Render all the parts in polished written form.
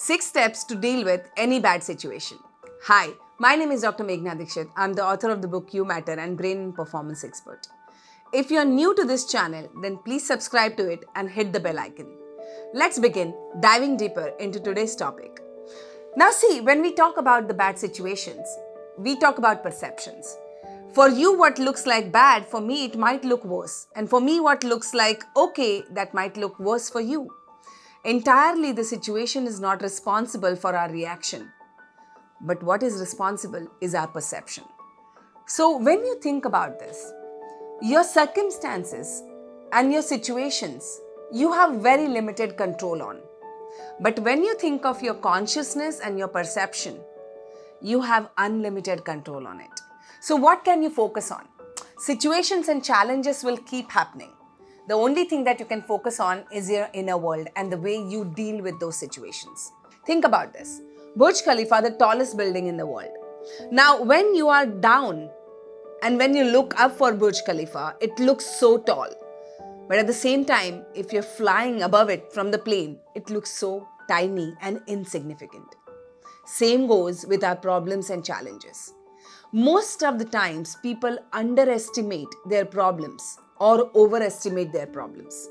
6 steps to deal with any bad situation. Hi, my name is Dr. Meghana Dikshit. I'm the author of the book You Matter and Brain and Performance Expert. If you're new to this channel, then please subscribe to it and hit the bell icon. Let's begin diving deeper into today's topic. Now see, when we talk about the bad situations, we talk about perceptions. For you, what looks like bad, for me, it might look worse. And for me, what looks like okay, that might look worse for you. Entirely, the situation is not responsible for our reaction. But what is responsible is our perception. So when you think about this, your circumstances and your situations, you have very limited control on. But when you think of your consciousness and your perception, you have unlimited control on it. So what can you focus on? Situations and challenges will keep happening. The only thing that you can focus on is your inner world and the way you deal with those situations. Think about this. Burj Khalifa, the tallest building in the world. Now, when you are down and when you look up for Burj Khalifa, it looks so tall. But at the same time, if you're flying above it from the plane, it looks so tiny and insignificant. Same goes with our problems and challenges. Most of the times, people underestimate their problems or overestimate their problems.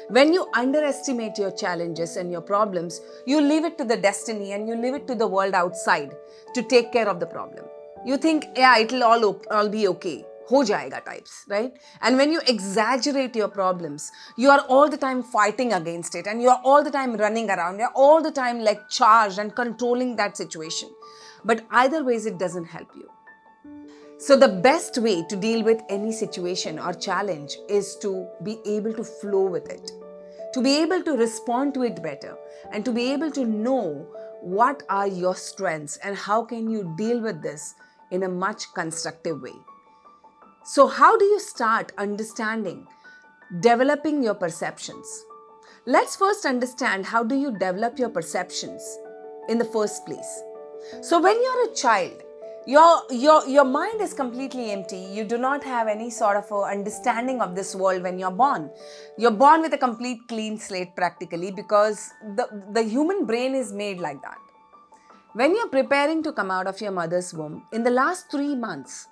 When you underestimate your challenges and your problems, you leave it to the destiny and you leave it to the world outside to take care of the problem. You think, yeah, it'll all be okay. Ho jayega types, right? And when you exaggerate your problems, you are all the time fighting against it and you are all the time running around. You're all the time like charged and controlling that situation. But either ways, it doesn't help you. So the best way to deal with any situation or challenge is to be able to flow with it, to be able to respond to it better, and to be able to know what are your strengths and how can you deal with this in a much constructive way. So how do you start understanding, developing your perceptions? Let's first understand how do you develop your perceptions in the first place. So when you're a child, your mind is completely empty. You do not have any sort of understanding of this world when you're born. You're born with a complete clean slate practically because the human brain is made like that. When you're preparing to come out of your mother's womb, in the last 3 months,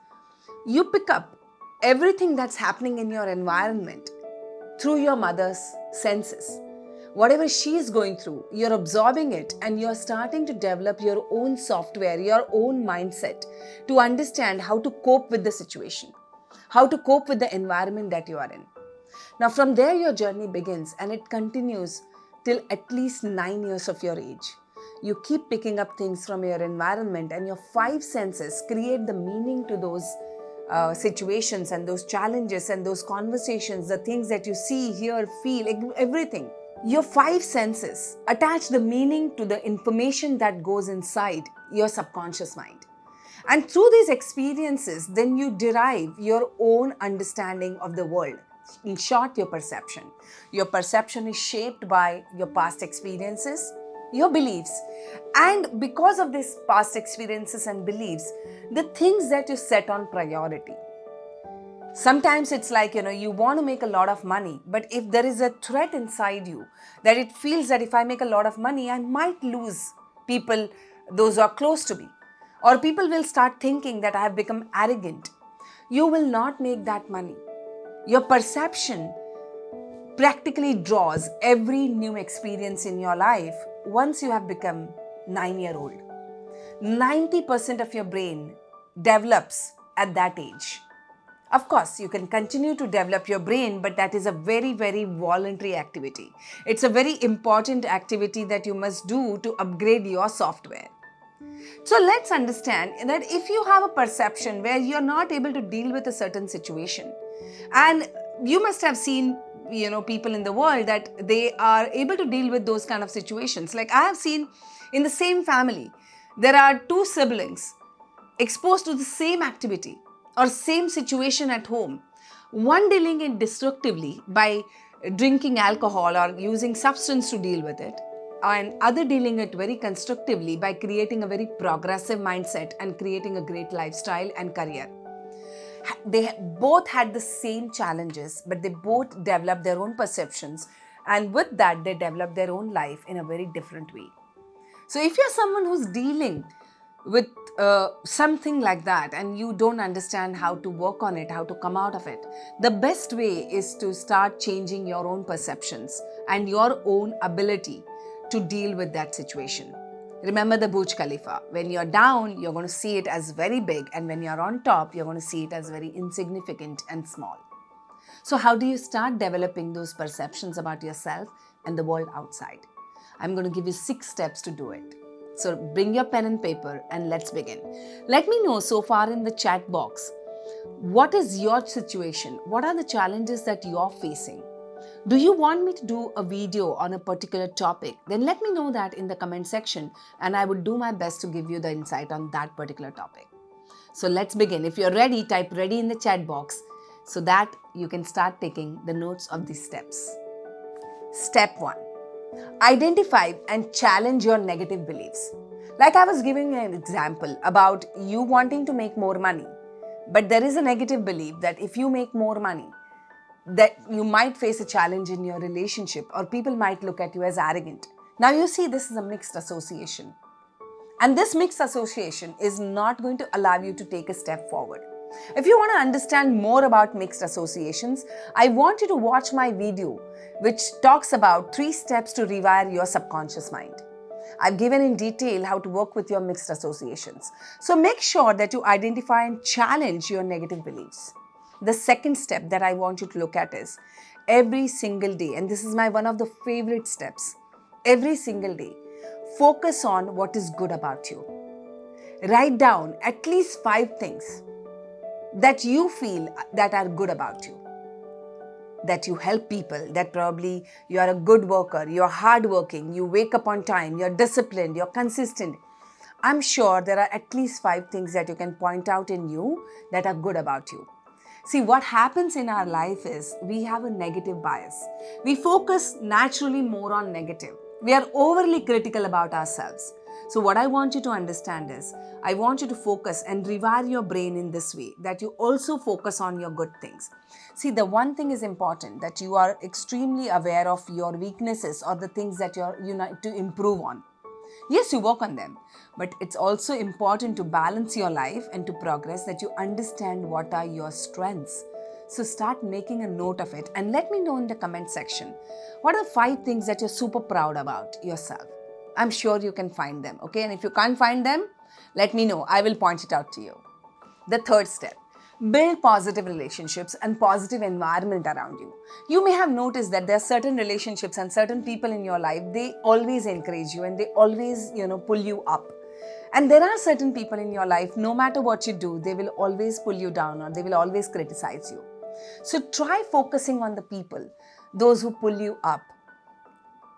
you pick up everything that's happening in your environment through your mother's senses. Whatever she is going through, you're absorbing it and you're starting to develop your own software, your own mindset to understand how to cope with the situation, how to cope with the environment that you are in. Now, from there, your journey begins and it continues till at least 9 years of your age. You keep picking up things from your environment and your 5 senses create the meaning to those situations and those challenges and those conversations, the things that you see, hear, feel, everything. Your 5 senses attach the meaning to the information that goes inside your subconscious mind. And through these experiences, then you derive your own understanding of the world. In short, your perception. Your perception is shaped by your past experiences, your beliefs. And because of these past experiences and beliefs, the things that you set on priority. Sometimes it's like, you want to make a lot of money, but if there is a threat inside you that it feels that if I make a lot of money, I might lose people, those who are close to me. Or people will start thinking that I have become arrogant. You will not make that money. Your perception practically draws every new experience in your life once you have become 9-year-old. 90% of your brain develops at that age. Of course, you can continue to develop your brain, but that is a very, very voluntary activity. It's a very important activity that you must do to upgrade your software. So let's understand that if you have a perception where you're not able to deal with a certain situation, and you must have seen, people in the world that they are able to deal with those kind of situations. Like I have seen in the same family, there are 2 siblings exposed to the same activity or same situation at home. One dealing it destructively by drinking alcohol or using substance to deal with it, and other dealing it very constructively by creating a very progressive mindset and creating a great lifestyle and career. They both had the same challenges, but they both developed their own perceptions, and with that they developed their own life in a very different way. So if you're someone who's dealing with something like that and you don't understand how to work on it, how to come out of it, the best way is to start changing your own perceptions and your own ability to deal with that situation. Remember the Burj Khalifa. When you're down, you're going to see it as very big, and when you're on top, you're going to see it as very insignificant and small. So how do you start developing those perceptions about yourself and the world outside? I'm going to give you 6 steps to do it. So bring your pen and paper and let's begin. Let me know so far in the chat box, what is your situation? What are the challenges that you're facing? Do you want me to do a video on a particular topic? Then let me know that in the comment section and I will do my best to give you the insight on that particular topic. So let's begin. If you're ready, type ready in the chat box so that you can start taking the notes of these steps. Step 1. Identify and challenge your negative beliefs. Like I was giving you an example about you wanting to make more money, but there is a negative belief that if you make more money, that you might face a challenge in your relationship or people might look at you as arrogant. Now you see, this is a mixed association. And this mixed association is not going to allow you to take a step forward. If you want to understand more about mixed associations, I want you to watch my video which talks about 3 steps to rewire your subconscious mind. I've given in detail how to work with your mixed associations. So make sure that you identify and challenge your negative beliefs. The second step that I want you to look at is every single day, and this is my one of the favorite steps, every single day, focus on what is good about you. Write down at least 5 things that you feel that are good about you. That you help people, that probably you are a good worker, you're hardworking, you wake up on time, you're disciplined, you're consistent. I'm sure there are at least 5 things that you can point out in you that are good about you. See, what happens in our life is we have a negative bias. We focus naturally more on negative. We are overly critical about ourselves. So what I want you to understand is, I want you to focus and rewire your brain in this way, that you also focus on your good things. See, the one thing is important, that you are extremely aware of your weaknesses or the things that you need to improve on. Yes, you work on them, but it's also important to balance your life and to progress, that you understand what are your strengths. So start making a note of it and let me know in the comment section, what are the 5 things that you're super proud about yourself? I'm sure you can find them, okay? And if you can't find them, let me know. I will point it out to you. The third step, build positive relationships and positive environment around you. You may have noticed that there are certain relationships and certain people in your life, they always encourage you and they always, pull you up. And there are certain people in your life, no matter what you do, they will always pull you down or they will always criticize you. So try focusing on the people, those who pull you up,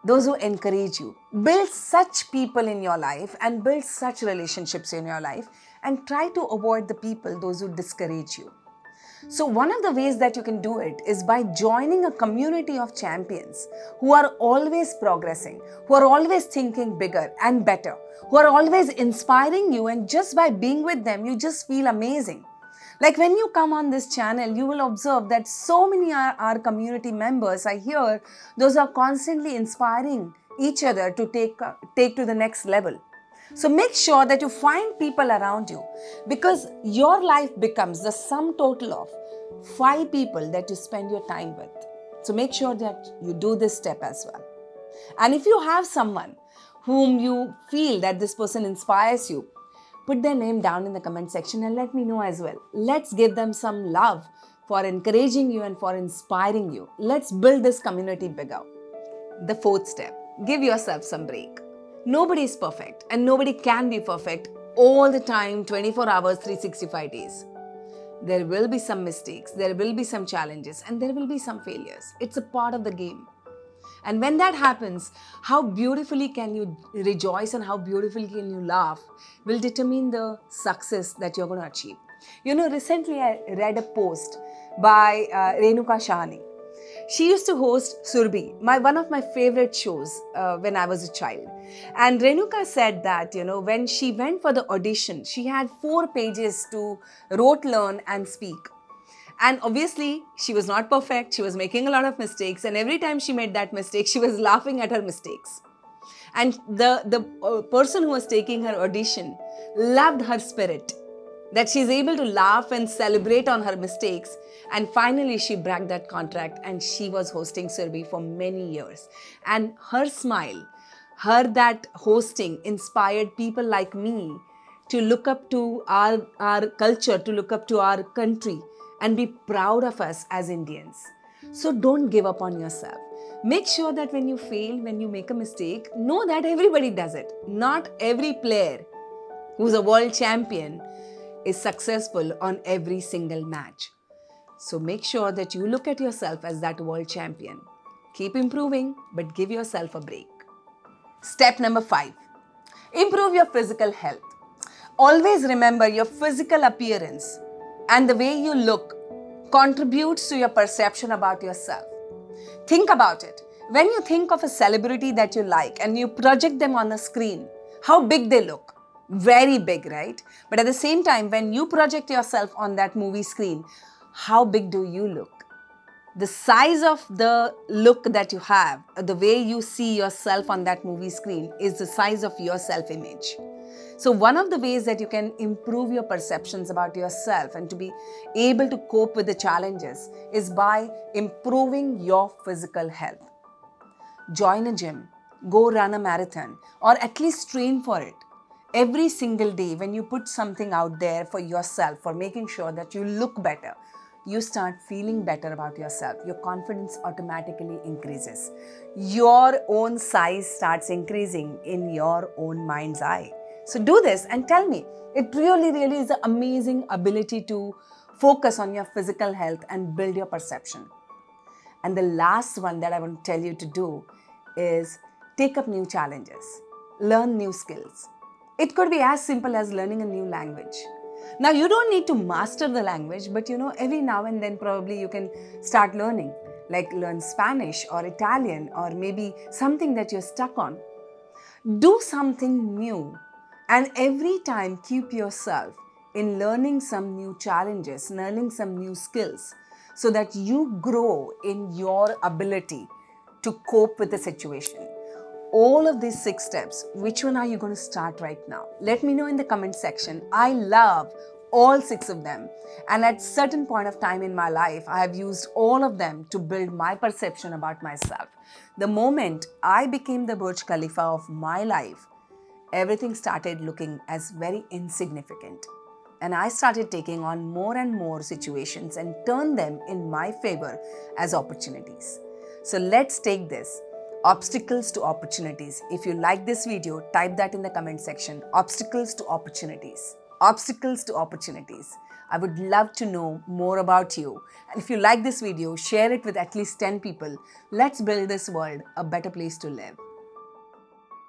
those who encourage you. Build such people in your life and build such relationships in your life, and try to avoid the people, those who discourage you. So one of the ways that you can do it is by joining a community of champions who are always progressing, who are always thinking bigger and better, who are always inspiring you, and just by being with them, you just feel amazing. Like when you come on this channel, you will observe that so many are our community members. I hear those are constantly inspiring each other to take to the next level. So make sure that you find people around you, because your life becomes the sum total of 5 people that you spend your time with. So make sure that you do this step as well. And if you have someone whom you feel that this person inspires you, put their name down in the comment section and let me know as well. Let's give them some love for encouraging you and for inspiring you. Let's build this community bigger. The fourth step, give yourself some break. Nobody is perfect and nobody can be perfect all the time, 24 hours, 365 days. There will be some mistakes, there will be some challenges, and there will be some failures. It's a part of the game. And when that happens, how beautifully can you rejoice and how beautifully can you laugh will determine the success that you're going to achieve. Recently I read a post by Renuka Shahani. She used to host Surbi, one of my favorite shows when I was a child. And Renuka said that, when she went for the audition, she had 4 pages to rote, learn and speak. And obviously, she was not perfect. She was making a lot of mistakes. And every time she made that mistake, she was laughing at her mistakes. And the person who was taking her audition loved her spirit, that she's able to laugh and celebrate on her mistakes. And finally, she bragged that contract and she was hosting Survey for many years. And her smile, her that hosting inspired people like me to look up to our culture, to look up to our country and be proud of us as Indians. So don't give up on yourself. Make sure that when you fail, when you make a mistake, know that everybody does it. Not every player who's a world champion is successful on every single match. So make sure that you look at yourself as that world champion. Keep improving, but give yourself a break. Step number 5. Improve your physical health. Always remember your physical appearance and the way you look contributes to your perception about yourself. Think about it. When you think of a celebrity that you like and you project them on the screen, how big they look. Very big, right? But at the same time, when you project yourself on that movie screen, how big do you look? The size of the look that you have, the way you see yourself on that movie screen is the size of your self-image. So one of the ways that you can improve your perceptions about yourself and to be able to cope with the challenges is by improving your physical health. Join a gym, go run a marathon, or at least train for it. Every single day, when you put something out there for yourself, for making sure that you look better, you start feeling better about yourself. Your confidence automatically increases. Your own size starts increasing in your own mind's eye. So do this and tell me. It really, really is an amazing ability to focus on your physical health and build your perception. And the last one that I want to tell you to do is take up new challenges, learn new skills. It could be as simple as learning a new language. Now, you don't need to master the language, but every now and then probably you can start learning, like learn Spanish or Italian or maybe something that you're stuck on. Do something new and every time keep yourself in learning some new challenges, learning some new skills so that you grow in your ability to cope with the situation. All of these 6 steps, which one are you going to start right now? Let me know in the comment section. I love all 6 of them. And at certain point of time in my life, I have used all of them to build my perception about myself. The moment I became the Burj Khalifa of my life, everything started looking as very insignificant. And I started taking on more and more situations and turn them in my favor as opportunities. So let's take this. Obstacles to opportunities. If you like this video, type that in the comment section. Obstacles to opportunities. Obstacles to opportunities. I would love to know more about you. And if you like this video, share it with at least 10 people. Let's build this world a better place to live.